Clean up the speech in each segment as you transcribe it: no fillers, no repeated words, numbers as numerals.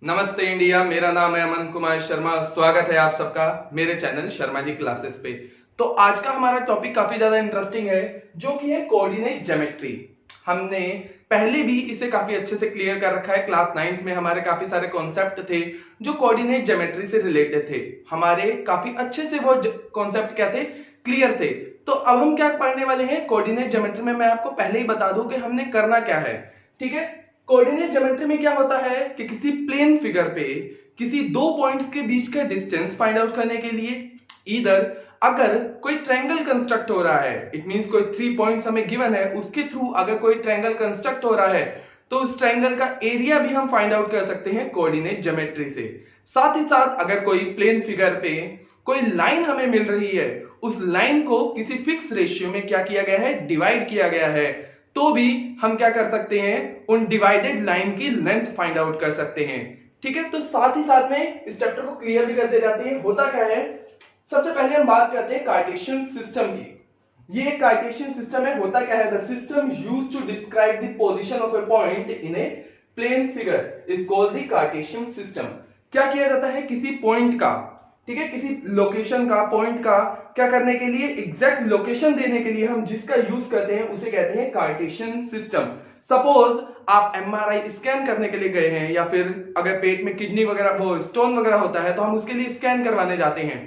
नमस्ते इंडिया, मेरा नाम है अमन कुमार शर्मा। स्वागत है आप सबका मेरे चैनल शर्मा जी क्लासेस पे। तो आज का हमारा टॉपिक काफी ज्यादा इंटरेस्टिंग है, जो कि है कोऑर्डिनेट ज्योमेट्री। हमने पहले भी इसे काफी अच्छे से क्लियर कर रखा है। क्लास 9th में हमारे काफी सारे कॉन्सेप्ट थे जो कोऑर्डिनेट ज्योमेट्री से रिलेटेड थे। हमारे काफी अच्छे से वो कॉन्सेप्ट क्या थे, क्लियर थे। तो अब हम क्या पढ़ने वाले हैं कोऑर्डिनेट ज्योमेट्री में। मैं आपको पहले ही बता दूं कि हमने करना क्या है, ठीक है। कोऑर्डिनेट ज्योमेट्री में क्या होता है कि किसी प्लेन फिगर पे किसी दो पॉइंट्स के बीच का डिस्टेंस फाइंड आउट करने के लिए इधर अगर कोई ट्रायंगल कंस्ट्रक्ट हो रहा है, इट मींस कोई 3 पॉइंट्स हमें गिवन है, उसके थ्रू अगर कोई ट्रायंगल कंस्ट्रक्ट हो रहा है तो उस ट्रायंगल का एरिया भी हम फाइंड आउट कर सकते हैं कोऑर्डिनेट ज्योमेट्री से। साथ ही साथ अगर कोई प्लेन फिगर पे कोई लाइन हमें मिल रही है, उस लाइन को किसी फिक्स रेशियो में क्या किया गया है, डिवाइड किया गया है, तो भी हम क्या कर सकते हैं, उन डिवाइडेड लाइन की लेंथ फाइंड आउट कर सकते हैं, ठीक है। तो साथ ही साथ में इस चैप्टर को क्लियर भी करते जाते हैं। होता क्या है, सबसे पहले हम बात करते हैं कार्टेशियन सिस्टम की। ये कार्टेशियन सिस्टम है। होता क्या है, the system used to describe the position of a point in a plane figure is called the Cartesian system. क्या किया जाता है, किसी पॉइंट का, ठीक है, किसी लोकेशन का, पॉइंट का क्या करने के लिए, एग्जैक्ट लोकेशन देने के लिए हम जिसका यूज करते हैं उसे कहते हैं कार्टेशियन सिस्टम। सपोज आप एमआरआई स्कैन करने के लिए गए हैं, या फिर अगर पेट में किडनी वगैरह वो स्टोन वगैरह होता है तो हम उसके लिए स्कैन करवाने जाते हैं।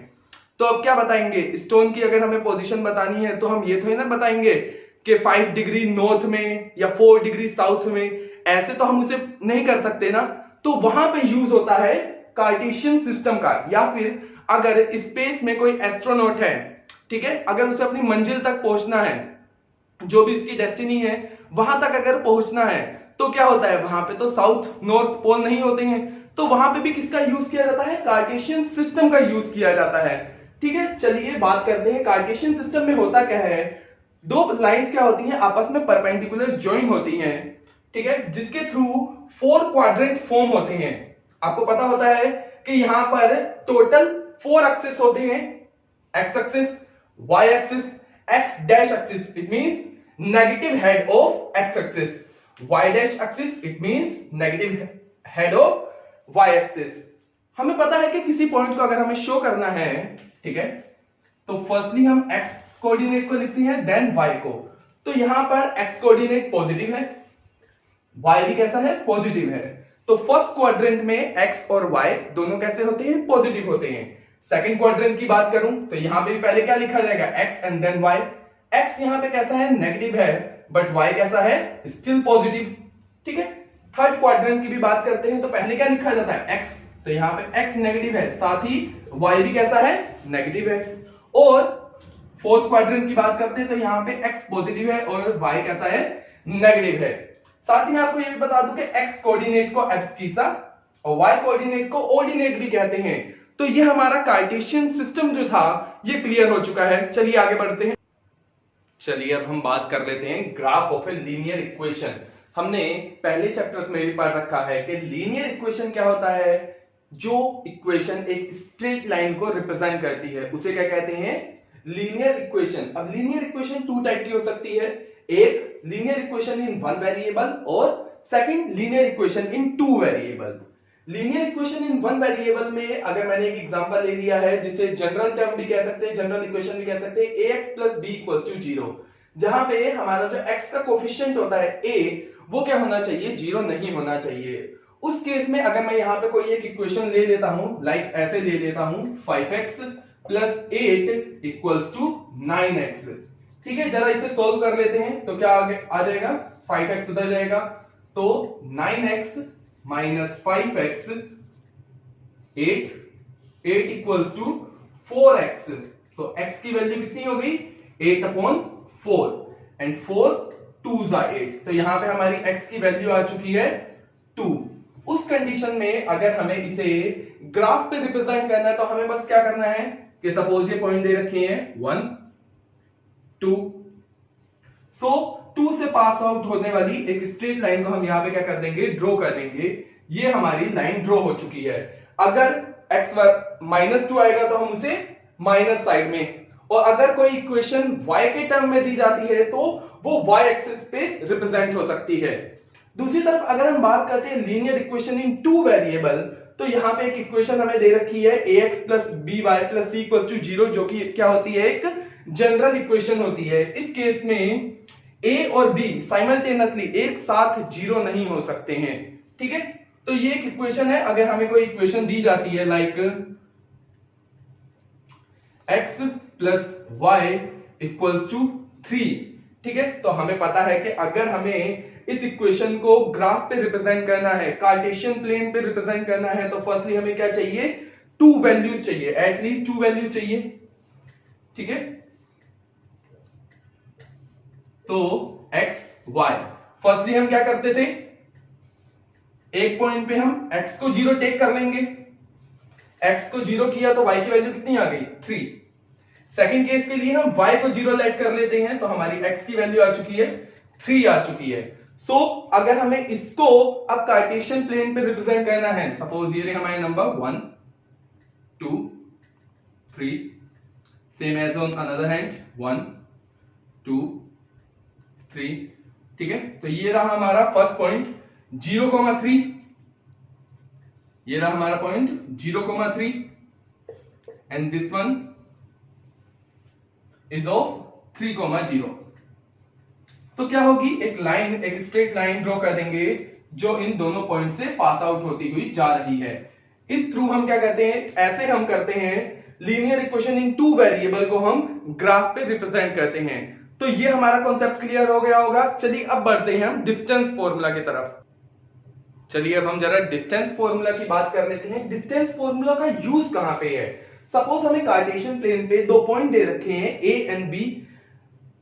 तो अब क्या बताएंगे, स्टोन की अगर हमें पोजीशन बतानी है तो हम ये थोड़ी ना बताएंगे कि 5 डिग्री नॉर्थ में या 4 डिग्री साउथ में, ऐसे तो हम उसे नहीं कर सकते ना। तो वहां पे यूज होता है कार्टेशियन सिस्टम का। या फिर अगर स्पेस में कोई एस्ट्रोनॉट है, ठीक है, अगर उसे अपनी मंजिल तक पहुंचना है, जो भी इसकी डेस्टिनी है वहां तक अगर पहुंचना है, तो क्या होता है, वहां पे तो साउथ नॉर्थ पोल नहीं होते हैं, तो वहां पे भी किसका यूज किया जाता है, कार्टेशियन सिस्टम का यूज किया जाता है, ठीक है। चलिए बात करते हैं कार्टेशियन सिस्टम में होता क्या है। दो लाइंस क्या होती हैं, आपस में परपेंडिकुलर ज्वाइन होती हैं, ठीक है, जिसके थ्रू 4 क्वाड्रेंट फॉर्म होते हैं। आपको पता होता है कि यहां पर टोटल 4 एक्सिस होते हैं, x axis, y axis, x dash axis, it means negative head of x axis, y dash axis, it means negative head of y axis. हमें पता है कि किसी पॉइंट को अगर हमें शो करना है, ठीक है, तो फर्स्टली हम एक्स कोऑर्डिनेट को लिखते हैं, देन वाई को। तो यहां पर एक्स कोऑर्डिनेट पॉजिटिव है, वाई भी कैसा है, पॉजिटिव है। तो फर्स्ट क्वाड्रेंट में एक्स और वाई दोनों कैसे होते हैं, पॉजिटिव होते हैं। सेकंड क्वाड्रेंट की बात करूं तो यहां पे भी पहले क्या लिखा जाएगा, x and then y. X यहां पे कैसा है, नेगेटिव है, बट वाई कैसा है, स्टिल पॉजिटिव, ठीक है। थर्ड क्वाड्रेंट की भी बात करते हैं तो पहले क्या लिखा जाता है, एक्स, तो यहां पे एक्स नेगेटिव है, साथ ही वाई भी कैसा है, नेगेटिव है। और फोर्थ क्वाड्रेंट की बात करते हैं तो यहां पे एक्स पॉजिटिव है और वाई कैसा है, नेगेटिव है। साथ ही मैं आपको ये भी बता दूं कि एक्स कोऑर्डिनेट को एब्सकीसा और वाई कोऑर्डिनेट को ऑर्डिनेट भी कहते हैं। तो ये हमारा कार्टेशियन सिस्टम जो था ये क्लियर हो चुका है। चलिए आगे बढ़ते हैं। चलिए अब हम बात कर लेते हैं graph of a linear equation. हमने पहले चैप्टर्स में भी पढ़ रखा है कि लीनियर इक्वेशन क्या होता है, जो इक्वेशन एक स्ट्रेट लाइन को रिप्रेजेंट करती है उसे क्या कहते हैं, लीनियर इक्वेशन। अब लीनियर इक्वेशन 2 टाइप की हो सकती है, एक लीनियर इक्वेशन इन 1 वेरिएबल और second linear equation in 2 variable. Linear equation in 1 variable में अगर मैंने एक एग्जांपल ले लिया है जिसे जनरल टर्म भी कह सकते हैं, जनरल इक्वेशन भी कह सकते हैं, ax + b = 0, जहां पे हमारा जो x का कोफिशिएंट होता है a, वो क्या होना चाहिए, 0 नहीं होना चाहिए। उस केस में अगर मैं यहां पे कोई एक इक्वेशन ले लेता हूं, लाइक ऐसे ले लेता हूं, 5x + 8 = 9x, ठीक है। जरा इसे सोल्व कर लेते हैं तो क्या आगे आ जाएगा, 5x उधर जाएगा तो 9x - 5x 8 = 4x। सो x की वैल्यू कितनी हो गई, 8/4 एंड 4 2s are 8। तो यहां पे हमारी x की वैल्यू आ चुकी है 2। उस कंडीशन में अगर हमें इसे ग्राफ पे रिप्रेजेंट करना है तो हमें बस क्या करना है कि सपोज ये पॉइंट दे रखे हैं 1 2, सो 2 से पास आउट होने वाली एक स्ट्रेट लाइन को हम यहां पे क्या कर देंगे, ड्रॉ कर देंगे। ये हमारी लाइन ड्रॉ हो चुकी है। अगर x -2 आएगा तो हम उसे माइनस साइड में, और अगर कोई इक्वेशन y के टर्म में दी जाती है तो वो y एक्सिस पे रिप्रेजेंट हो सकती है। दूसरी तरफ अगर हम बात करते हैं linear equation in two variable, तो यहाँ पे एक इक्वेशन हमें दे रखी है ax plus by plus c equal to 0, जो कि क्या होती है, एक जनरल इक्वेशन होती है। इस केस में a और b साइमल्टेनियसली एक साथ 0 नहीं हो सकते हैं, ठीक है। तो ये एक इक्वेशन है। अगर हमें कोई इक्वेशन दी जाती है like x plus y equals to 3, ठीक है, तो हमें पता है कि अगर हमें इस इक्वेशन को ग्राफ पे रिप्रेजेंट करना है, कार्टेशियन प्लेन पे रिप्रेजेंट करना है, तो फर्स्टली हमें क्या चाहिए, टू वैल्यूज चाहिए, एटलीस्ट टू वैल्यूज चाहिए, ठीक है। तो x y, फर्स्टली हम क्या करते थे, एक पॉइंट पे हम x को 0 टेक कर लेंगे, x को 0 किया तो y की वैल्यू कितनी आ गई, 3। सेकंड केस के लिए हम y को 0 लेट कर लेते हैं, तो हमारी x की वैल्यू आ चुकी है 3 आ चुकी है। सो अगर हमें इसको अब कार्टेशियन प्लेन पे रिप्रेजेंट करना है, सपोज ये हमारे number 1 2 3, same as on another hand 1 2 3, ठीक है। तो ये रहा हमारा फर्स्ट पॉइंट 0,3, ये रहा हमारा point 0,3 and this one is of 3,0। तो क्या होगी, एक लाइन, एक स्ट्रेट लाइन ड्रॉ कर देंगे जो इन दोनों पॉइंट से पास आउट होती हुई जा रही है। इस थ्रू हम क्या करते हैं, ऐसे हम करते हैं linear equation in two variable को हम ग्राफ पे रिप्रेजेंट करते हैं। तो ये हमारा कॉन्सेप्ट क्लियर हो गया होगा। चलिए अब बढ़ते हैं हम डिस्टेंस फॉर्मूला की तरफ। चलिए अब हम जरा डिस्टेंस फॉर्मूला की बात कर लेते हैं। डिस्टेंस फॉर्मूला का यूज कहां पे है, सपोज हमें कार्टेशियन प्लेन पे दो पॉइंट दे रखे हैं a एंड b,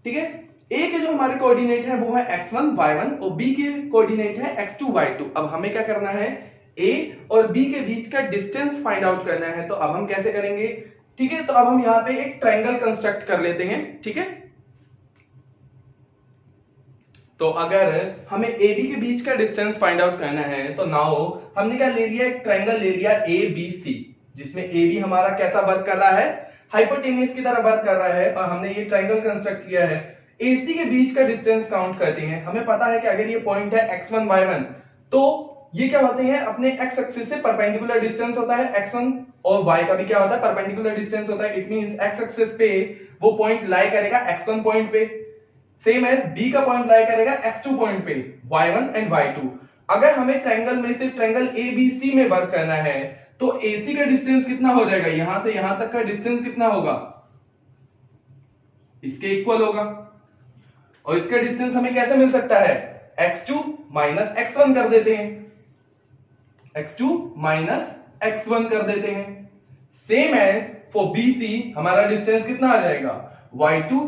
ठीक है। a के जो हमारे कोऑर्डिनेट है वो है x1 y1 और b के कोऑर्डिनेट है x2 y2। अब हमें क्या करना है, a और b के बीच का डिस्टेंस फाइंड आउट करना है। तो अब हम कैसे करेंगे, ठीक है। तो अब हम यहां पे एक ट्रायंगल कंस्ट्रक्ट कर लेते हैं, ठीक है। तो अगर हमें AB के बीच का डिस्टेंस फाइंड आउट करना है, तो नाउ हमने क्या ले लिया, एक ट्रायंगल ले लिया ABC, जिसमें AB हमारा कैसा वर्क कर रहा है, हाइपोटेन्यूस की तरह वर्क कर रहा है, और हमने ये ट्रायंगल कंस्ट्रक्ट किया है। AC के बीच का डिस्टेंस काउंट करते हैं। हमें पता है कि अगर ये पॉइंट है x1 y1, तो ये क्या होते हैं, अपने x एक्सिस से परपेंडिकुलर डिस्टेंस होता है x1, और y का भी क्या होता है, परपेंडिकुलर डिस्टेंस होता है। इट मींस x एक्सिस पे वो पॉइंट लाई करेगा x1 पॉइंट पे, सेम एज b का पॉइंट लाई करेगा x2 पॉइंट पे, y1 एंड y2। अगर हमें ट्रायंगल में से ट्रायंगल ABC में वर्क करना है, तो AC का डिस्टेंस कितना हो जाएगा, यहां से यहां तक का डिस्टेंस कितना होगा, इसके इक्वल होगा। और इसका डिस्टेंस हमें कैसे मिल सकता है, x2 माइनस x1 कर देते हैं, x2 माइनस x1 कर देते हैं। सेम एज फॉर BC हमारा डिस्टेंस कितना आ जाएगा, y2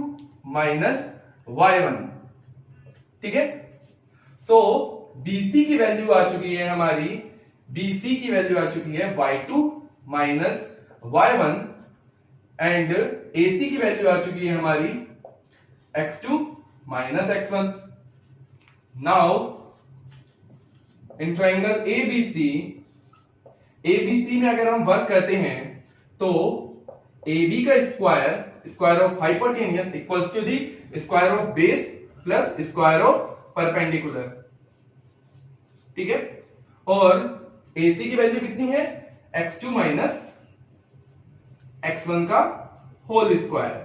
माइनस y1, ठीक है। सो BC की वैल्यू आ चुकी है हमारी, BC की वैल्यू आ चुकी है y2 minus y1, and AC की वैल्यू आ चुकी है हमारी x2 minus x1। Now in triangle ABC में अगर हम वर्क करते हैं, तो AB का square of hypotenuse equals to the square of base plus square of perpendicular, ठीक है। और AC की वैल्यू कितनी है, x2 माइनस x1 का होल स्क्वायर,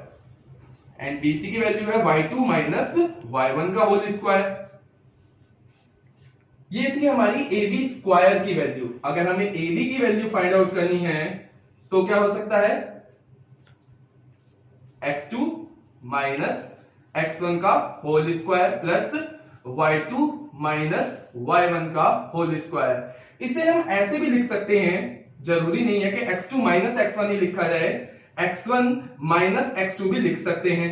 एंड BC की वैल्यू है y2 माइनस y1 का होल स्क्वायर। ये थी हमारी AB स्क्वायर की वैल्यू। अगर हमें AB की वैल्यू फाइंड आउट करनी है, तो क्या हो सकता है, x2 माइनस x1 का whole square plus y2 minus y1 का होल स्क्वायर। इसे हम ऐसे भी लिख सकते हैं, जरूरी नहीं है कि x2 माइनस x1 ही लिखा जाए, x1 माइनस x2 भी लिख सकते हैं,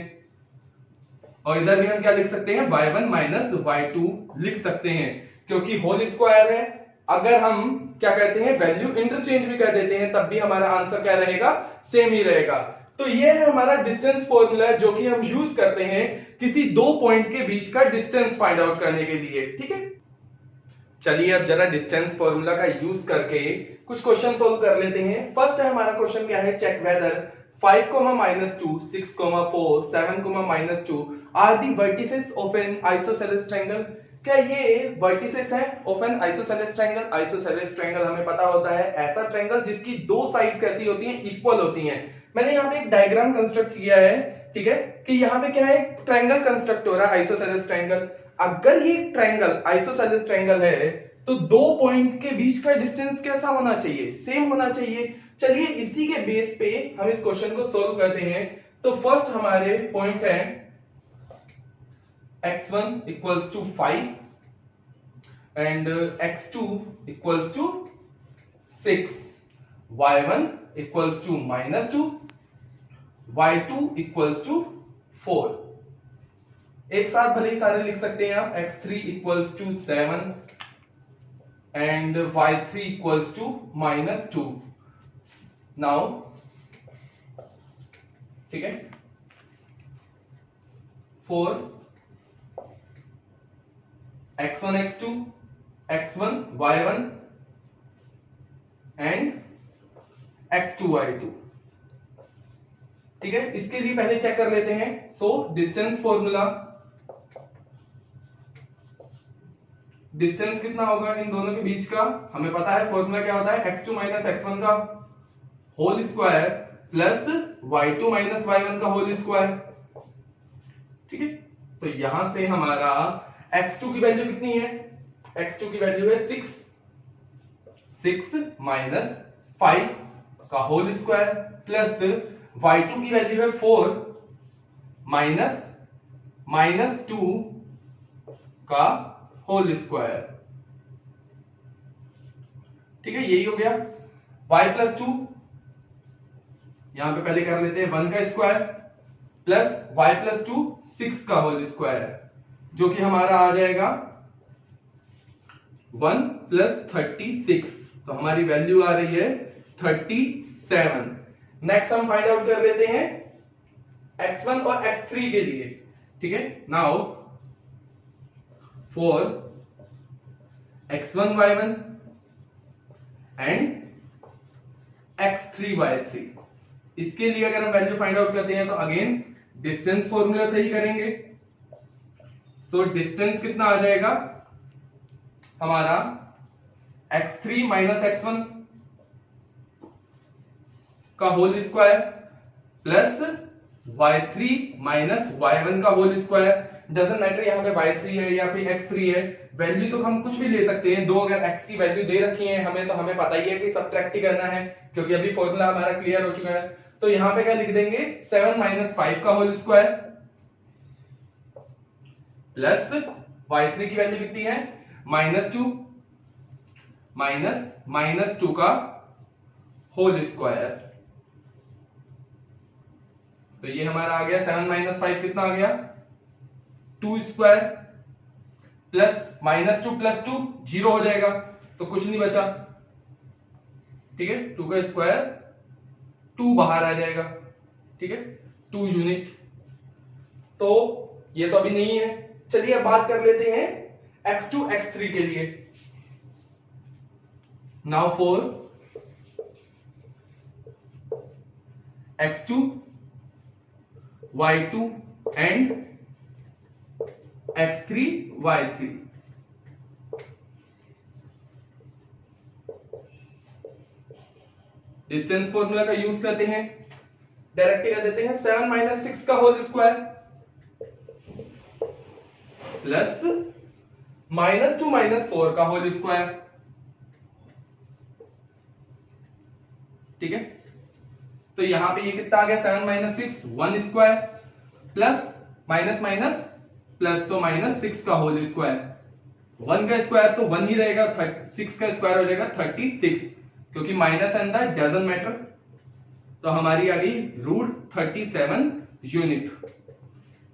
और इधर भी हम क्या लिख सकते हैं, y1 माइनस y2 लिख सकते हैं, क्योंकि होल स्क्वायर है। अगर हम क्या करते हैं, वैल्यू इंटरचेंज भी कर देते हैं, तब भी हमारा आंसर क्या रहेगा, सेम ही रहेगा। तो ये है हमारा डिस्टेंस फॉर्मूला, जो कि हम यूज करते हैं किसी दो पॉइंट के बीच का डिस्टेंस फाइंड आउट करने के लिए, ठीक है। चलिए अब जरा डिस्टेंस फॉर्मूला का यूज करके कुछ क्वेश्चन सोल्व कर लेते हैं। फर्स्ट है हमारा क्वेश्चन क्या है, check whether 5, -2, 6, 4, 7, -2 are the vertices of an isosceles triangle. क्या ये वर्टिसेस है of an isosceles triangle? Isosceles triangle हमें पता होता है ऐसा ट्रायंगल जिसकी दो साइड कैसी होती हैं, इक्वल होती हैं। मैंने यहाँ पे एक डायग्राम कंस्ट्रक्ट किया है, ठीक है, कि यहाँ पे क्या है, ट्रायंगल कंस्ट्रक्ट हो रहा है, आइसोसेलेस ट्रायंगल। अगर ये ट्रायंगल आइसोसेलेस ट्रायंगल है तो दो पॉइंट के बीच का डिस्टेंस कैसा होना चाहिए, सेम होना चाहिए। चलिए इसी के बेस पे हम इस क्वेश्चन को सोल्व करते हैं। तो फर्स्ट हमारे पॉइंट है x1 equals to 5 and x2 equals to 6, y1 equals to -2, y2 equals to 4। एक साथ भले ही सारे लिख सकते हैं आप। x3 equals to 7 and y3 equals to -2। Now ठीक है, 4 x1 x2 x1 y1 and x2 y2। ठीक है, इसके लिए पहले चेक कर लेते हैं। सो डिस्टेंस फॉर्मूला, डिस्टेंस कितना होगा इन दोनों के बीच का हमें पता है। फॉर्मूला क्या होता है, x2 माइनस x1 का whole square plus y2 minus y1 का होल स्क्वायर। ठीक है, तो यहां से हमारा x2 की वैल्यू कितनी है, x2 की वैल्यू है 6 माइनस 5 का होल स्क्वायर प्लस y2 की वैल्यू है 4 माइनस 2 का होल स्क्वायर। ठीक है, यही हो गया। y प्लस 2 यहां पे पहले कर लेते हैं 1 का स्क्वायर प्लस y प्लस 2 6 का होल स्क्वायर, जो कि हमारा आ जाएगा 1 प्लस 36। तो हमारी वैल्यू आ रही है 37। नेक्स्ट हम फाइंड आउट कर लेते हैं x1 और x3 के लिए। ठीक है, now for x1 y1 and x3 y3, इसके लिए अगर हम वैल्यू फाइंड आउट करते हैं तो अगेन डिस्टेंस फॉर्मूला से ही करेंगे। तो डिस्टेंस कितना आ जाएगा हमारा, x3 माइनस x1 का whole square plus y3 minus y1 का होल स्क्वायर। डजंट मैटर यहां पे y3 है या फिर x3 है, वैल्यू तो हम कुछ भी ले सकते हैं। दो अगर x की वैल्यू दे रखी है हमें, तो हमें पता ही है कि सब्ट्रैक्ट ही करना है, क्योंकि अभी फॉर्मूला हमारा क्लियर हो चुका है। तो यहां पे क्या लिख देंगे, 7 माइनस 5 का होल स्क्वायर प्लस y3 की वैल्यू कितनी है, -2 माइनस 2 का होल स्क्वायर। तो ये हमारा आ गया 7 माइनस 5 कितना आ गया, 2 स्क्वायर प्लस -2 प्लस 2 0 हो जाएगा, तो कुछ नहीं बचा। ठीक है, 2 का स्क्वायर 2 बाहर आ जाएगा। ठीक है, 2 यूनिट। तो ये तो अभी नहीं है। चलिए अब बात कर लेते हैं x2 x3 के लिए। Now for x2 y2 and x3 y3। Distance formula का यूज करते हैं, डायरेक्टली कर देते हैं 7 माइनस 6 का होल स्क्वायर प्लस -2 माइनस 4 का होल स्क्वायर। ठीक है, तो यहां पे ये कितना आ गया, 7 minus 6 1 square plus minus plus तो -6 का होल स्क्वायर। 1 का स्क्वायर तो 1 ही रहेगा, 6 का स्क्वायर हो जाएगा 36, क्योंकि minus and the doesn't matter. तो हमारी आ गई √37 यूनिट।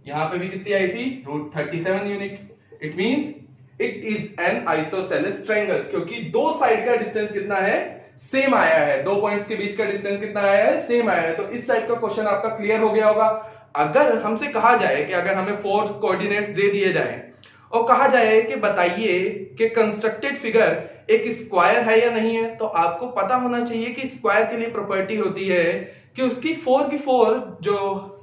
यहां पे भी कितनी आई थी, √37 unit. It means it is an isosceles triangle, क्योंकि दो साइड का डिस्टेंस कितना है, सेम आया है। दो पॉइंट्स के बीच का डिस्टेंस कितना आया है, सेम आया है। तो इस टाइप का क्वेश्चन आपका क्लियर हो गया होगा। अगर हमसे कहा जाए कि अगर हमें 4 कोऑर्डिनेट्स दे दिए जाए और कहा जाए कि बताइए कि कंस्ट्रक्टेड फिगर एक स्क्वायर है या नहीं है, तो आपको पता होना चाहिए कि स्क्वायर के लिए प्रॉपर्टी होती है कि उसकी 4 की 4 जो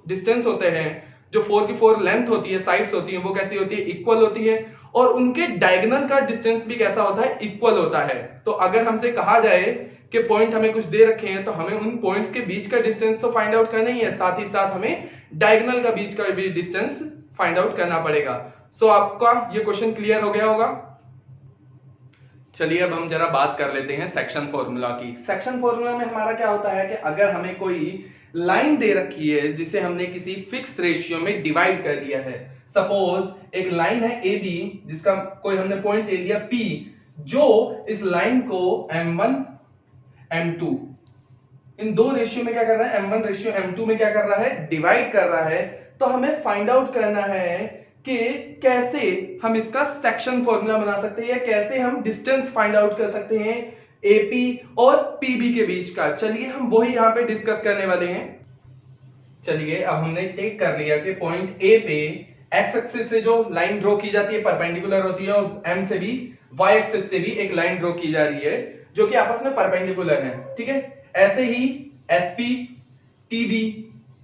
डिस्टेंस होते हैं, जो 4 की 4 लेंथ होती है, साइड्स होती है, वो कैसी होती है, इक्वल होती है। और उनके डायगोनल का डिस्टेंस भी कैसा होता है, इक्वल होता है। तो अगर हमसे कहा जाए कि पॉइंट हमें कुछ दे रखे हैं तो हमें उन पॉइंट्स के बीच का डिस्टेंस तो फाइंड आउट करना ही है, साथ ही साथ हमें डायगोनल का बीच का भी डिस्टेंस फाइंड आउट करना पड़ेगा। सो आपका ये क्वेश्चन क्लियर हो गया होगा। चलिए अब हम जरा बात कर लेते हैं सेक्शन फॉर्मूला की। सेक्शन फॉर्मूला में हमारा क्या होता है कि अगर हमें कोई लाइन दे रखी है जिसे हमने किसी फिक्स रेशियो में डिवाइड कर दिया है, सपोज एक लाइन है ए बी जिसका कोई हमने पॉइंट ले लिया P, जो इस लाइन को M1 M2 इन दो रेशियो में क्या कर रहा है, M1 रेशियो M2 में क्या कर रहा है, डिवाइड कर रहा है। तो हमें फाइंड आउट करना है कि कैसे हम इसका सेक्शन फॉर्मूला बना सकते हैं या कैसे हम डिस्टेंस फाइंड आउट कर सकते हैं AP और PB के बीच का। चलिए हम वही यहां पे डिस्कस करने वाले हैं। चलिए अब हमने टेक कर लिया कि पॉइंट A पे एक्स एक्सिस से जो लाइन ड्रॉ की जाती है परपेंडिकुलर होती है और M से भी Y एक्सिस से भी एक लाइन ड्रॉ की जा रही है जो कि आपस में परपेंडिकुलर है, ठीक है। ऐसे ही SP, TB,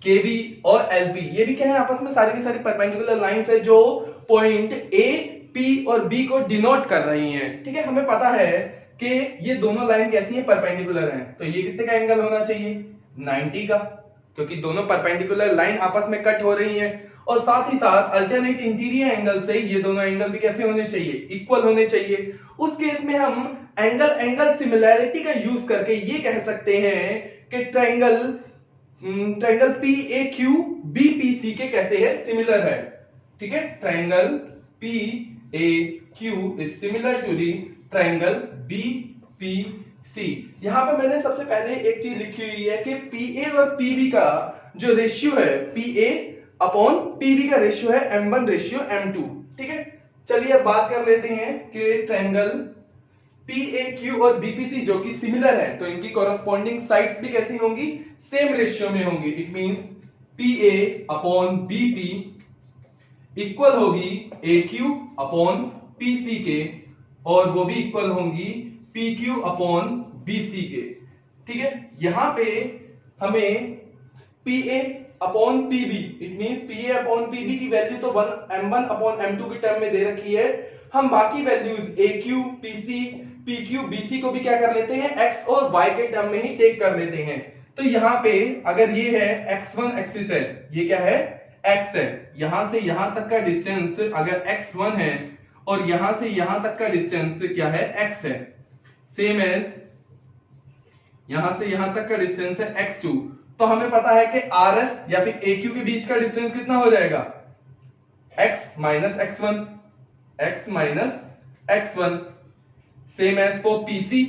KB और LP ये भी क्या है, आपस में सारी की सारी परपेंडिकुलर लाइंस है जो पॉइंट A, P और B को डिनोट कर रही हैं, ठीक है। हमें पता है कि ये दोनों लाइन कैसी हैं, परपेंडिकुलर हैं। तो ये कितने का एंगल होना चाहिए, 90 का, क्योंकि दोनों परपेंडिकुलर लाइन आपस में कट हो रही हैं। और साथ ही साथ अल्टरनेट इंटीरियर एंगल से ये दोनों एंगल भी कैसे होने चाहिए, इक्वल होने चाहिए। उस केस में हम एंगल सिमिलैरिटी का यूज करके ये कह सकते हैं कि ट्रायंगल PAQ BPC के कैसे है, सिमिलर है, ठीक है। Triangle PAQ is similar to the triangle BPC। यहां पे मैंने सबसे पहले एक चीज लिखी हुई है कि PA और PB का जो रेशियो है, PA अपॉन PB का रेशियो है M1 रेशियो M2, ठीक है। चलिए अब बात कर लेते हैं कि ट्रायंगल PAQ और BPC जो कि सिमिलर है तो इनकी कॉरस्पॉन्डिंग साइड्स भी कैसी होंगी, सेम रेशियो में होंगी। It means PA upon BP equal होगी AQ अपॉन PC के और वो भी इक्वल होंगी PQ अपॉन BC के, ठीक है। यहां पे हमें PA upon PB it means PA upon PB की वैल्यू तो M1 अपॉन M2 की टर्म में दे रखी है। हम बाकी values AQ, PC, PQ, BC को भी क्या कर लेते हैं, X और Y के टर्म में ही टेक कर लेते हैं। तो यहाँ पे अगर ये है X1 एक्सिस है, ये क्या है, X है, यहां से यहां तक का डिस्टेंस अगर X1 है और यहां से यहां तक का डिस्टेंस क्या है, X है, सेम एज यहां से यहां तक का डिस्टेंस है X2। तो हमें पता है कि RS या फिर AQ के बीच का डिस्टेंस कितना हो जाएगा, X minus X1, X minus X1, same as for PC,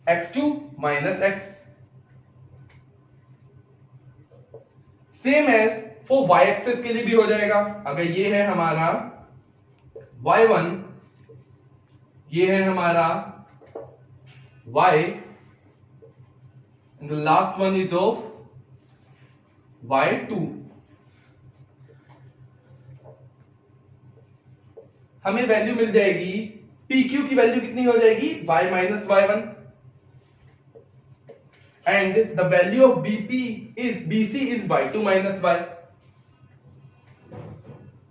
X2 minus X, same as for Y axis के लिए भी हो जाएगा। अगर ये है हमारा Y1, ये है हमारा Y, and the last one is of Y2। हमें वैल्यू मिल जाएगी, PQ की वैल्यू कितनी हो जाएगी, Y minus Y1 and the value of BC is Y2 minus Y,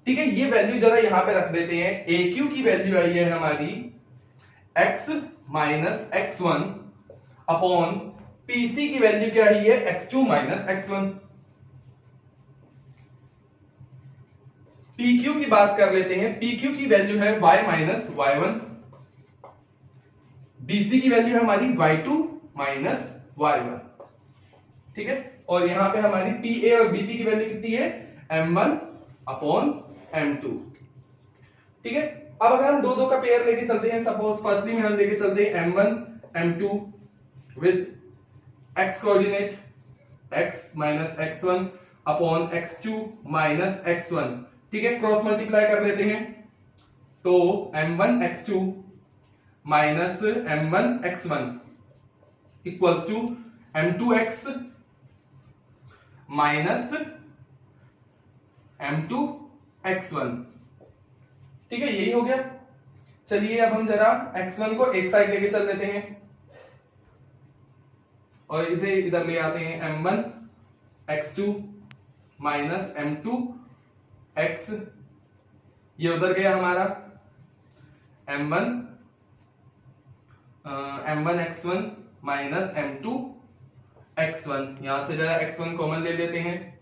ठीक है। ये वैल्यू जरा यहां पे रख देते हैं। AQ की वैल्यू आई है हमारी X minus X1 upon PC की वैल्यू क्या आई है, X2 माइनस X1। PQ की बात कर लेते हैं, PQ की वैल्यू है Y माइनस Y1, BC की वैल्यू है हमारी Y2 माइनस Y1, ठीक है। और यहां पे हमारी PA और BP की वैल्यू कितनी है, M1 अपॉन M2, ठीक है। अब अगर हम दो का पेयर लेके चलते हैं, सपोज फर्स्टली में हम लेके चलते हैं M1 M2 with x coordinate x minus x1 upon x2 minus x1, ठीक है। क्रॉस मल्टीप्लाई कर लेते हैं तो M1 x2 minus M1 x1 equals to M2x minus M2 x1, ठीक है। यही हो गया। चलिए अब हम जरा x1 को एक साइड लेके चल लेते हैं और इधर इधर ले आते हैं M1 x2 minus M2 x, ये उधर गया हमारा m1 x1 minus m2 x1। यहां से जरा x1 कॉमन ले लेते हैं,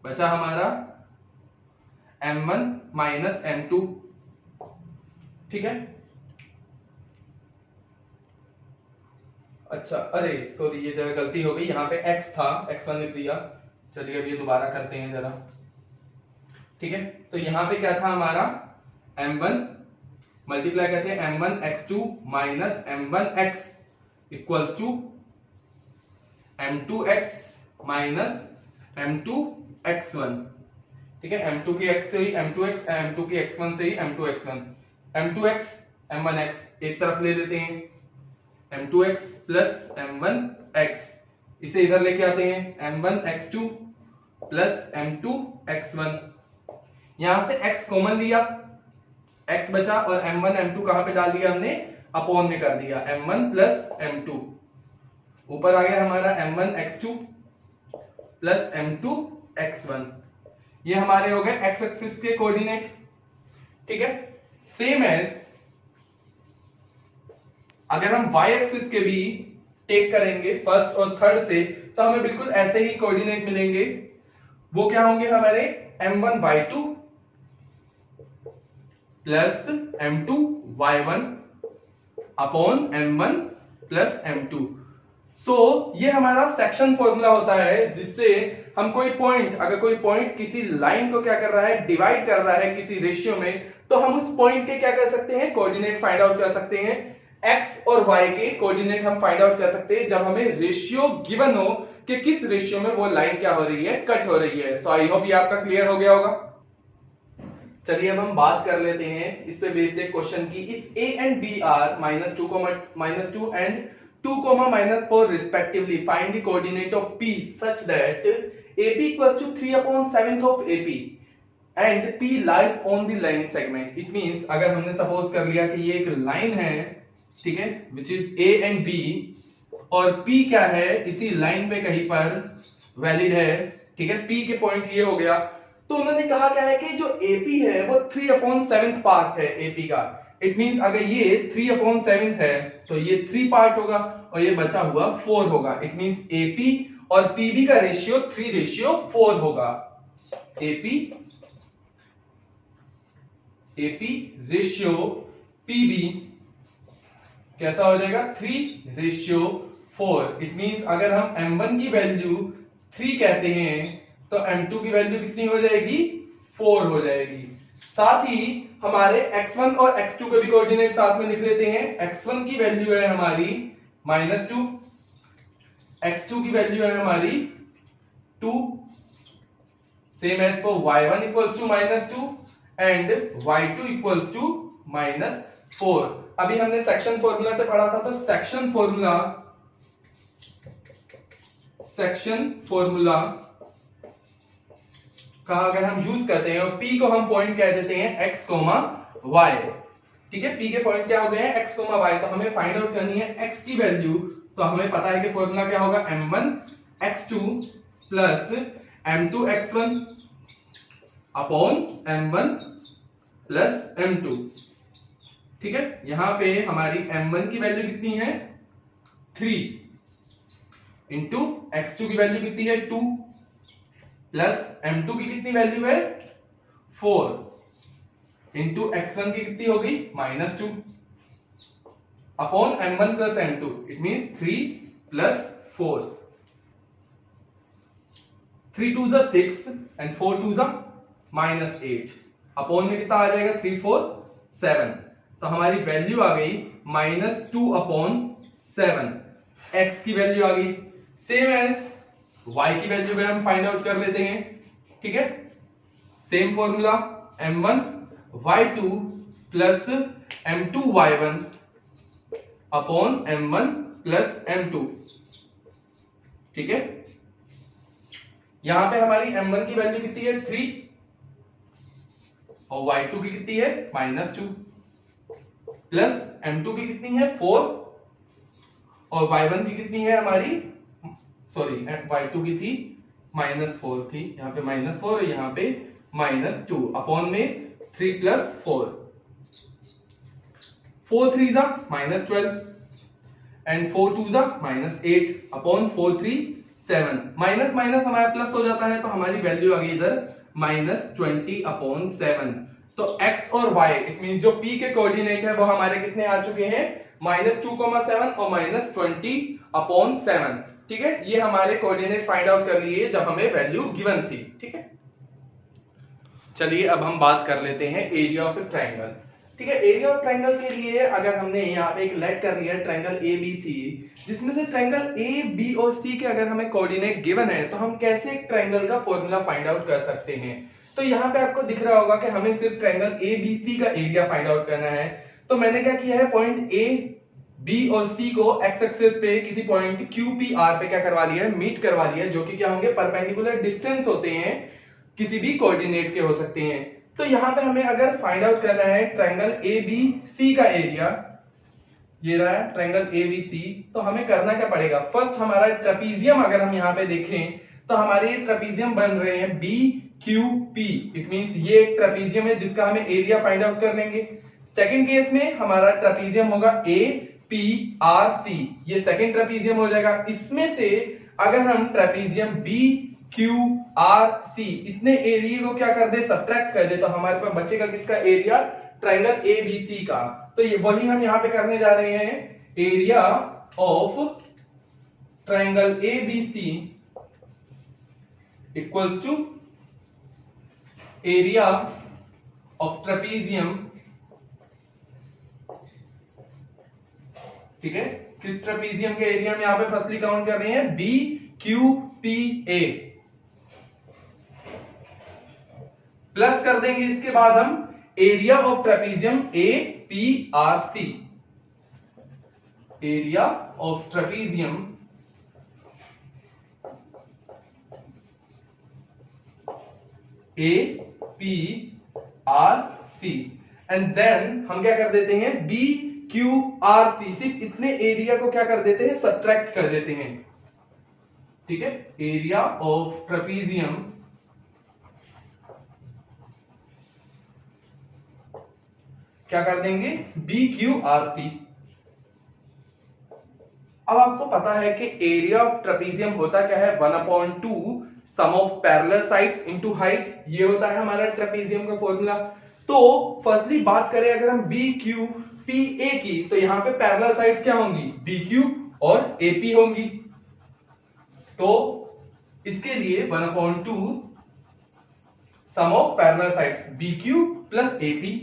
बचा हमारा m1 माइनस m2। ठीक है, अच्छा अरे सॉरी ये जरा गलती हो गई, यहाँ पे x था x1 लिख दिया। चलिए अब ये दोबारा करते हैं जरा। ठीक है, तो यहाँ पे क्या था हमारा m1 मल्टीप्लाई करते हैं m1 x2 minus m1 x equals to m2 x minus m2 x1। ठीक है, m2 की x से ही m2 x, m2 की x1 से ही m2 x1, m2 x m1 x एक तरफ ले लेते हैं, m2x प्लस m1 x, इसे इधर लेके आते हैं m1 x2 plus m2 x1। यहां से x कॉमन लिया, x बचा और m1 m2 कहां पे डाल दिया हमने, अपॉन में कर दिया, m1 प्लस m2। ऊपर आ गया हमारा m1 x2 plus m2 x1। ये हमारे हो गए x एक्सिस के कोऑर्डिनेट। ठीक है, सेम एज अगर हम y एक्सिस के भी टेक करेंगे फर्स्ट और थर्ड से, तो हमें बिल्कुल ऐसे ही कोऑर्डिनेट मिलेंगे। वो क्या होंगे हमारे m1 y2 plus m2 y1 upon m1 plus m2। सो ये हमारा सेक्शन फॉर्मूला होता है, जिससे हम कोई पॉइंट, अगर कोई पॉइंट किसी लाइन को क्या कर रहा है, डिवाइड कर रहा है किसी रेशियो में, तो हम उस पॉइंट के क्या कर सकते हैं, कोऑर्डिनेट फाइंड आउट कर सकते हैं। x और y के कोऑर्डिनेट हम फाइंड आउट कर सकते हैं जब हमें रेशियो गिवन हो कि किस रेशियो में वो लाइन क्या हो रही है, कट हो रही है। सो आई होप ये आपका क्लियर हो गया होगा। चलिए अब हम बात कर लेते हैं इस पे बेस्ड एक क्वेश्चन की। If a and b are -2 and 2, -4 respectively, find the coordinate of P such that AP equals to 3/7 of AP and P lies on the line segment। It means अगर हमने सपोज कर लिया कि ये एक line है, ठीक है, which is A and B, और P क्या है, इसी लाइन पे कहीं पर वैलिड है। ठीक है, P के पॉइंट ये हो गया, तो उन्होंने कहा क्या है कि जो AP है वो 3/7 पार्ट है AP का। इट मीन अगर ये 3/7 है तो ये 3 पार्ट होगा और ये बचा हुआ 4 होगा। इट मीन AP और PB का रेशियो 3:4 होगा। AP रेशियो PB कैसा हो जाएगा, 3:4। इट मीन अगर हम M1 की वैल्यू 3 कहते हैं तो M2 की वैल्यू कितनी हो जाएगी, 4 हो जाएगी। साथ ही हमारे x1 और x2 के भी कोऑर्डिनेट साथ में लिख लेते हैं। x1 की वैल्यू है हमारी -2, x2 की वैल्यू है हमारी 2, same as for y1 equals to -2 and y2 equals to -4। अभी हमने सेक्शन फॉर्मूला से पढ़ा था, तो सेक्शन फॉर्मूला का अगर हम यूज करते हैं और P को हम पॉइंट कह देते हैं x, y। ठीक है, P के पॉइंट क्या हो गए हैं, x, y। तो हमें फाइंड आउट करनी है x की वैल्यू, तो हमें पता है कि फॉर्मूला क्या होगा, m1 x2 plus m2 x1 upon m1 plus m2। ठीक है, यहां पे हमारी m1 की वैल्यू कितनी है, 3 इंटू x2 की वैल्यू कितनी है, 2 प्लस m2 की कितनी वैल्यू है, 4 इंटू x1 की कितनी हो गई, -2 upon m1 plus m2। It mean 3 plus 4, 3 2 6 and 4 2 -8 upon में कितना आ जाएगा, 3 4 7। तो हमारी वैल्यू आ गई -2/7। x की वैल्यू आ गई, सेम एज y की वैल्यू भी हम फाइंड आउट कर लेते हैं। ठीक है, same formula m1 y2 plus m2 y1 upon m1 plus m2। ठीक है, यहां पे हमारी m1 की वैल्यू कितनी है, 3 और y2 की कितनी है, -2 प्लस m2 की कितनी है, 4 और y1 की कितनी है हमारी, सॉरी y2 की थी -4 थी, यहाँ पे -4 और यहाँ पे -2 अपॉन में 3 प्लस 4। 4 3 जा -12 एंड 4 2 जा -8 अपॉन 4 3 7 माइनस माइनस हमारा प्लस हो जाता है, तो हमारी वैल्यू आ गई इधर -20 अपॉन 7। तो x और y इट मींस जो p के कोऑर्डिनेट है वो हमारे कितने आ चुके हैं, -2,7 और -20 अपॉन 7। ठीक है, ये हमारे कोऑर्डिनेट फाइंड आउट कर लिए जब हमें वैल्यू गिवन थी। ठीक है, चलिए अब हम बात कर लेते हैं एरिया ऑफ ए ट्रायंगल। ठीक है, एरिया ऑफ ट्रायंगल के लिए अगर हमने यहाँ पे एक लेट कर लिया ट्रायंगल ए बी सी, जिसमें से ट्रायंगल ए बी और सी के अगर हमें कोऑर्डिनेट गिवन है तो हम कैसे एक ट्रायंगल का फॉर्मूला फाइंड आउट कर सकते हैं। तो यहाँ पे आपको दिख रहा होगा कि हमें सिर्फ ट्रायंगल ए बी सी का एरिया फाइंड आउट करना है। तो मैंने क्या किया है, पॉइंट ए बी और सी को एक्स एक्सिस पे किसी पॉइंट क्यू पी आर पे क्या करवा लिया है, मीट करवा लिया है, जो कि क्या होंगे, परपेंडिकुलर डिस्टेंस होते हैं, किसी भी कोऑर्डिनेट के हो सकते हैं। तो यहां पे हमें अगर फाइंड आउट करना है ट्रायंगल ए बी सी का एरिया, ये रहा है ट्रायंगल ए बी सी, तो हमें करना क्या पड़ेगा, फर्स्ट हमारा ट्रेपीजियम अगर हम यहाँ पे देखें तो हमारे ट्रेपीजियम बन रहे हैं B Q P, it means ये एक ट्रेपीजियम है जिसका हमें एरिया फाइंड आउट कर लेंगे। सेकंड केस में हमारा ट्रेपीजियम होगा ए पी आर सी, ये सेकंड ट्रेपीजियम हो जाएगा। इसमें से अगर हम trapezium B Q R C इतने एरिया को क्या कर दे, सब्ट्रैक्ट कर दे, तो हमारे पास बचेगा किसका area, triangle A B C का। तो ये वही हम यहां पे करने जा रहे हैं, area of triangle A B C equals to area of trapezium. ठीक है, किस ट्रेपीजियम के एरिया में यहां पे फर्स्टली काउंट कर रहे हैं, B Q P A, plus कर देंगे इसके बाद हम area of trapezium A P R C, area of trapezium A P R C, and then हम क्या कर देते हैं, बी क्यू आर सी, सिर्फ इतने एरिया को क्या कर देते हैं, सब्ट्रैक्ट कर देते हैं। ठीक है, एरिया ऑफ ट्रेपीजियम क्या कर देंगे, बी क्यू आर सी। अब आपको पता है कि एरिया ऑफ ट्रेपीजियम होता क्या है, 1/2 sum of parallel sides into height, ये होता है हमारा ट्रेपीजियम का फॉर्मूला। तो फर्स्टली बात करें अगर हम बी क्यू पी ए की, तो यहां पे पैरेलल साइड्स क्या होंगी, बी क्यू और ए पी होंगी। तो इसके लिए 1/2 sum of parallel sides B Q plus A P,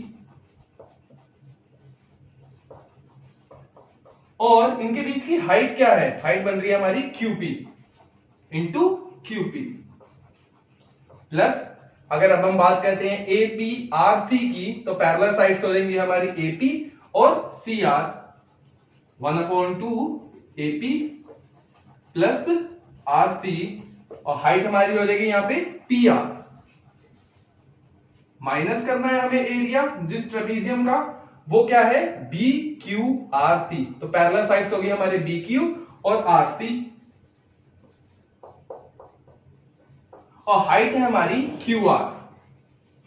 और इनके बीच की हाइट क्या है, हाइट बन रही है हमारी क्यूपी इंटू क्यूपी, प्लस अगर अब हम बात करते हैं ए पी आर सी की, तो पैरेलल साइड्स हो जाएंगी हमारी ए पी और C R, 1/2 A P plus R C, और हाइट हमारी हो जाएगी यहां पे पी आर। माइनस करना है हमें एरिया जिस ट्रेपीजियम का, वो क्या है, बी क्यू आर सी, तो पैरेलल साइड्स हो गई हमारे बी क्यू और आर सी, और हाइट है हमारी क्यू आर,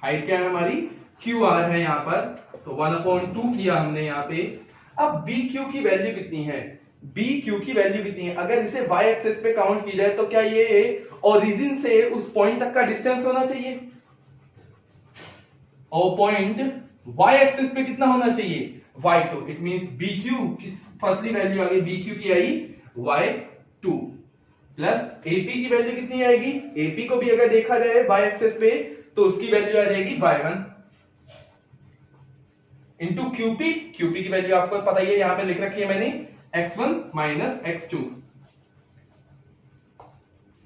हाइट क्या है हमारी क्यू आर है यहां पर, तो 1/2 किया हमने यहां पे। अब बी क्यू की वैल्यू कितनी है, बी क्यू की वैल्यू कितनी है, अगर इसे वाई एक्सिस पे काउंट की जाए तो क्या ये ओरिजिन से उस पॉइंट तक का डिस्टेंस होना चाहिए, और पॉइंट वाई एक्सिस पे कितना होना चाहिए, y2, it means B Q की फर्स्टली वैल्यू आ गई, बी क्यू की आई y2 प्लस एपी की वैल्यू कितनी आएगी, एपी को भी अगर देखा जाए y एक्सिस पे तो उसकी वैल्यू आ जाएगी y1 इंटू क्यूपी, क्यूपी की वैल्यू आपको पता ही है, यहां पे लिख रखी है मैंने x1 माइनस x2,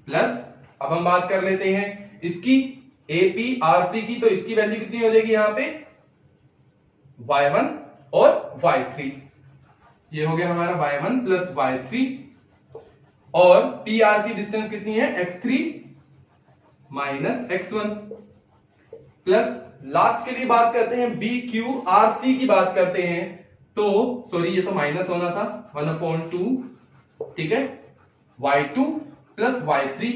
प्लस अब हम बात कर लेते हैं इसकी एपी आरसी की, तो इसकी वैल्यू कितनी हो जाएगी यहां पे y1 और y3, ये हो गया हमारा y1 प्लस y3, और पी आर की डिस्टेंस कितनी है, x3 minus x1, plus last के लिए बात करते हैं बी क्यू आर सी की बात करते हैं, तो सॉरी ये तो माइनस होना था 1/2, ठीक है, y2 plus y3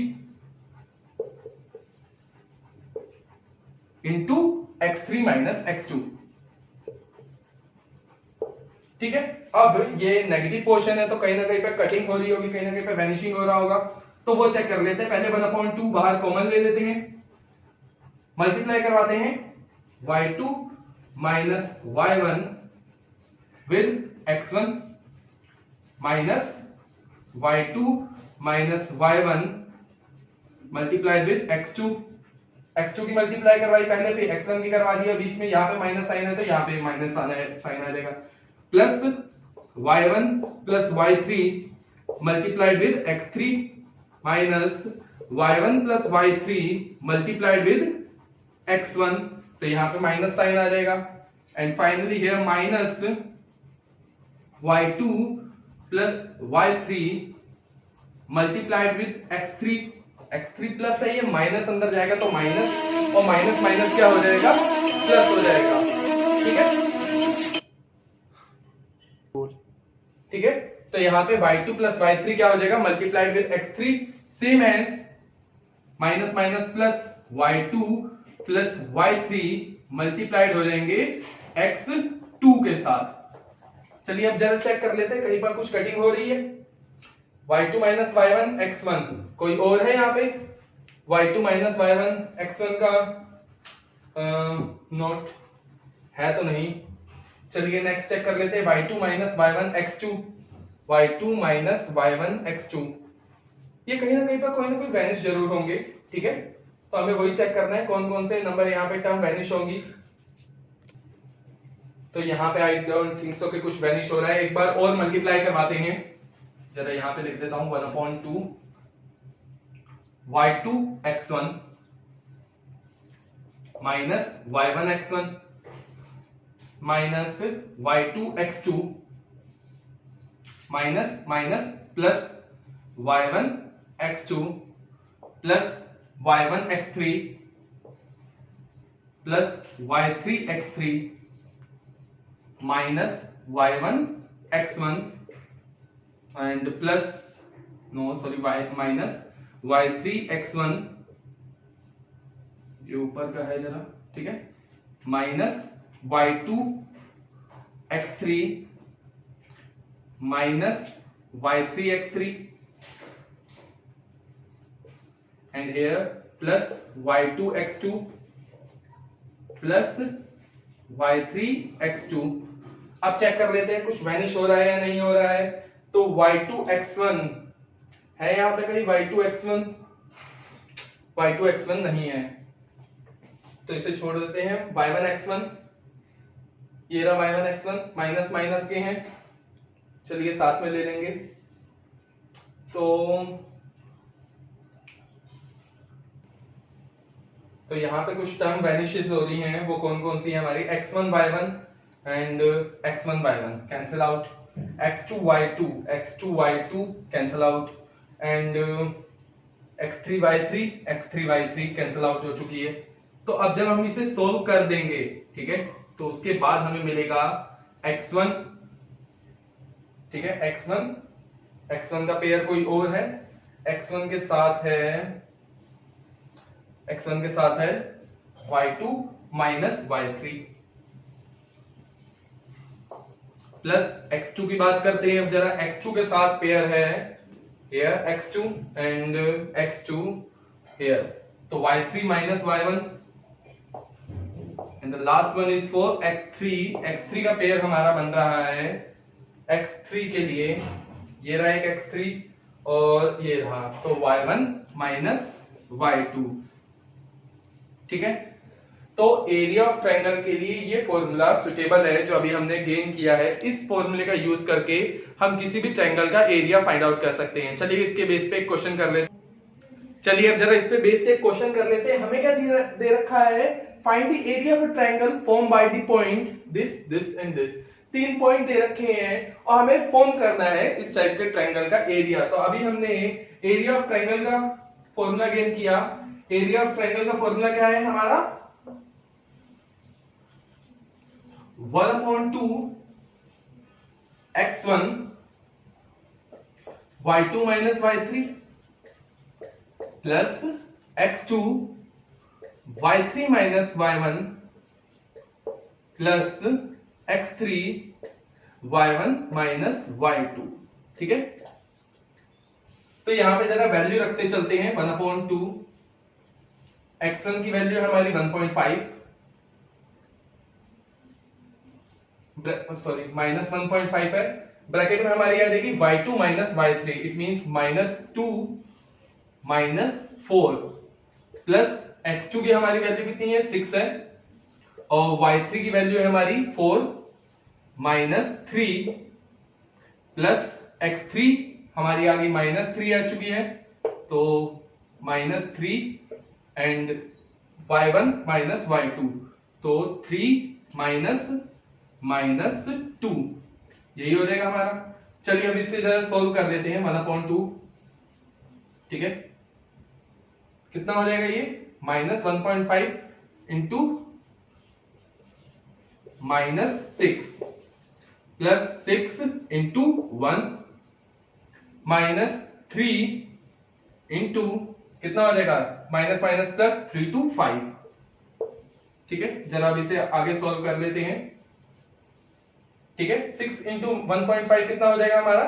into x3 minus x2, ठीक है। अब ये नेगेटिव पोर्शन है तो कहीं ना कहीं पे कटिंग हो रही होगी, कहीं ना कहीं पे वैनिशिंग हो रहा होगा, तो वो चेक कर लेते हैं। पहले 1/2 बाहर कॉमन ले लेते हैं, मल्टीप्लाई करवाते हैं y2 minus y1 with x1 minus y2 minus y1 multiply with x2। x2 की मल्टीप्लाई करवाई पहले, फिर x1 की करवा दिया, बीच में यहाँ पे माइनस साइन है तो यहाँ पे माइनस साइन आ जाएगा, plus y1 plus y3 multiplied with x3 minus y1 plus y3 multiplied with x1, तो यहाँ पे माइनस साइन आ जाएगा। And finally here minus y2 plus y3 multiplied with x3, x3 plus है, ये माइनस अंदर जाएगा तो माइनस, और माइनस माइनस क्या हो जाएगा, प्लस हो जाएगा। ठीक है, ठीक है। तो यहाँ पे y2 प्लस y3 क्या हो जाएगा, multiplied with x3, same as minus minus plus y2 plus y3 multiplied हो जाएंगे x2 के साथ। चलिए अब जरा चेक कर लेते हैं कहीं पर कुछ कटिंग हो रही है। y2 माइनस y1 x1, कोई और है यहाँ पे y2 माइनस y1 x1 का नोट है तो नहीं। चलिए नेक्स्ट चेक कर लेते हैं y2 minus y1 x2, y2 minus y1 x2, ये कहीं ना कहीं पर कोई ना कोई वैनिश जरूर होंगे। ठीक है, तो हमें वही चेक करना है कौन कौन से नंबर यहाँ पे टर्म वैनिश होंगी। तो यहाँ पे आई डोंट थिंक सो कि कुछ वैनिश हो रहा है। एक बार और मल्टीप्लाई करवाते हैं, जरा यहाँ पे लिख देता हूं 1/2 y2 x1 minus y1 x1 minus y2 x2 minus minus plus y1 x2 plus y1 x3 plus y3 x3 minus y1 x1 and plus minus y3 x1, ये ऊपर का है जरा, ठीक है, minus y2 x3 minus y3 x3 and here plus y2 x2 plus y3 x2। अब check कर लेते हैं कुछ वैनिश हो रहा है या नहीं हो रहा है। तो y2 x1 है यहां पे कहीं, y2 x1 नहीं है तो इसे छोड़ देते हैं। y1 x1, ये रहा y1 x1, माइनस माइनस के हैं, चलिए साथ में ले लेंगे। तो यहां पे कुछ टर्म वैनिशेस हो रही हैं, वो कौन कौन सी है हमारी, x1 y1 and x1 y1 cancel out, x2 y2 cancel out and x3 y3 cancel out हो चुकी है। तो अब जब हम इसे सोल्व कर देंगे, ठीक है, तो उसके बाद हमें मिलेगा x1, ठीक है, x1 का पेयर कोई और है, x1 के साथ है y2 minus y3 plus x2 की बात करते हैं। अब जरा x2 के साथ पेयर है here x2 and x2 here, तो y3 minus y1 and the last one is for x3 का पेयर हमारा बन रहा है x3 के लिए, ये रहा एक x3 और ये रहा, तो y1 माइनस y2। ठीक है, तो एरिया ऑफ ट्रायंगल के लिए ये फॉर्मूला सुटेबल है जो अभी हमने गेन किया है। इस फॉर्मूले का यूज करके हम किसी भी ट्रायंगल का एरिया फाइंड आउट कर सकते हैं। चलिए इसके बेस पे एक क्वेश्चन कर लेते हैं। चलिए अब जरा इस पे बेस पे एक क्वेश्चन कर लेते हैं। हमें क्या दे रखा है, find the area of a triangle form by the point this and this. 3 point दे रखे हैं और हमें फॉर्म करना है इस टाइप के ट्रायंगल का एरिया। तो अभी हमने एरिया ऑफ ट्रायंगल का फॉर्मूला गेन किया। एरिया ऑफ ट्रायंगल का फॉर्मूला क्या है हमारा, 1/2 x1 y2 minus y3 plus x2 y3 minus y1 plus x3 y1 minus y2। ठीक है, तो यहां पे जरा वैल्यू रखते चलते हैं। 1/2, x1 की वैल्यू है हमारी 1.5, सॉरी माइनस 1.5 है, ब्रैकेट में हमारी आ जाएगी y2 minus y3, it means -2 minus 4 plus x2 की हमारी वैल्यू कितनी है 6 है, और y3 की वैल्यू है हमारी 4 माइनस 3 प्लस x3 हमारी आ गई -3 आ चुकी है, तो -3 एंड y1 माइनस y2, तो 3 माइनस 2, यही हो जाएगा हमारा। चलिए अब इसे जरा सोल्व कर लेते हैं। 1/2, ठीक है, कितना हो जाएगा ये -1.5 इंटू -6 प्लस 6 इंटू 1 -3 इंटू कितना हो जाएगा माइनस माइनस प्लस 3 to 5। ठीक है, जरा अब इसे आगे सॉल्व कर लेते हैं। ठीक है, 6 इंटू 1.5 कितना हो जाएगा हमारा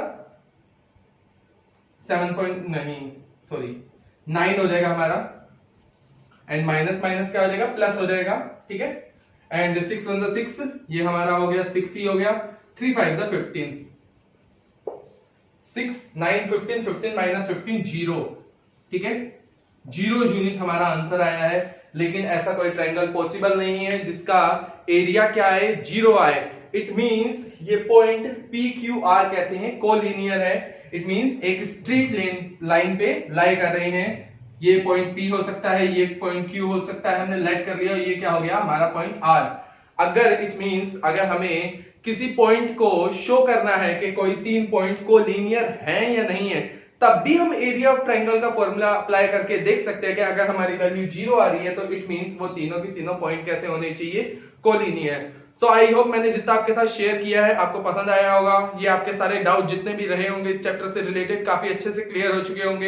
9 हो जाएगा हमारा, एंड माइनस माइनस क्या हो जाएगा प्लस हो जाएगा। ठीक है, एंड 6 1 6, ये हमारा हो गया 6 ही हो गया, 3 5 15, 6 9 15 15 माइनस 15 0। ठीक है, 0 यूनिट हमारा आंसर आया है, लेकिन ऐसा कोई ट्रायंगल पॉसिबल नहीं है जिसका एरिया क्या है 0 आए। इट मींस ये पॉइंट पी क्यू आर कहते हैं कोलिनियर है, इट मींस एक स्ट्रेट लाइन पे लाई कर रहे हैं। ये पॉइंट पी हो सकता है, ये पॉइंट क्यू हो सकता है, हमने लेट कर लिया, ये क्या हो गया हमारा पॉइंट आर। अगर इट मींस अगर हमें किसी पॉइंट को शो करना है कि कोई 3 पॉइंट कोलिनियर हैं या नहीं है, तब भी हम एरिया ऑफ ट्रायंगल का फॉर्मूला अप्लाई करके देख सकते हैं कि अगर हमारी वैल्यू 0 आ रही है तो इट मींस वो तीनों की तीनों पॉइंट कैसे होने चाहिए कोलिनियर। सो आई होप मैंने जितना आपके साथ शेयर किया है आपको पसंद आया होगा। ये आपके सारे डाउट जितने भी रहे होंगे इस चैप्टर से रिलेटेड काफी अच्छे से क्लियर हो चुके होंगे।